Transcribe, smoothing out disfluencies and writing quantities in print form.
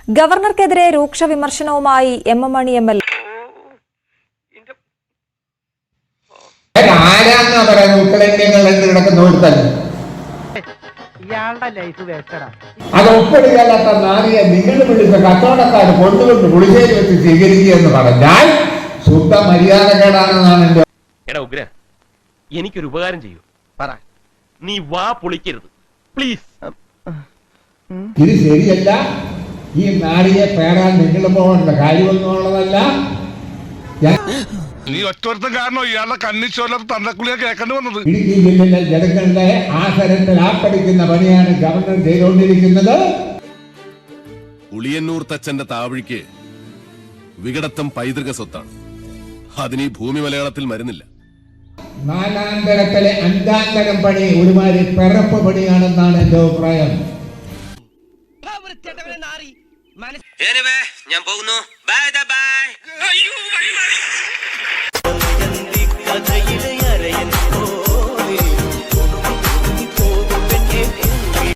ഗവർണർക്കെതിരെ രൂക്ഷ വിമർശനവുമായി എം എം മണി MLA. അത് ഒപ്പിടുകയല്ലാത്ത നാരിയെ നിങ്ങൾ വിളിച്ച കച്ചവടക്കാർ കൊണ്ടുകൊണ്ട് പുളിശ്ശേരി വെച്ച് സ്വീകരിക്കുക എന്ന് പറഞ്ഞാൽ ശുദ്ധ മര്യാദകേടാണെന്നാണ് എന്റെ. എടാ ഉഗ്ര, എനിക്കൊരു ഉപകാരം ചെയ്യൂ. പറ, നീ വാ പൊളിക്കരുത് പ്ലീസ്. ഇത് ശരിയല്ല. ഈ നാരിയെ പേരാൻ നിങ്ങൾ പോകേണ്ട കാര്യമൊന്നുമുള്ളതല്ല. നീ ഒറ്റൊരുത്തം കാരണം ഇയാളുടെ കണ്ണിച്ചോലം തന്തക്കുളിയെ കേൾക്കേണ്ടി വന്നത്. ഇടുക്കി ജില്ലയിലെ ജനങ്ങളുടെ ആസരത്തിൽ ആപ്പടിക്കുന്ന പണിയാണ് ഗവർണർ ചെയ്തുകൊണ്ടിരിക്കുന്നത്. ഉളിയന്നൂർ തച്ചന്റെ താവഴിക്ക് വികടത്തം പൈതൃക സ്വത്താണ്. അതിന് ഈ ഭൂമി മലയാളത്തിൽ മരുന്നില്ല. നാലാം തരത്തിലെ അഞ്ചാം തരം പണി ഒരുമാതിരി പിറപ്പ് പണിയാണെന്നാണ് എന്റെ അഭിപ്രായം. ഞാൻ പോകുന്നു. Bye bye.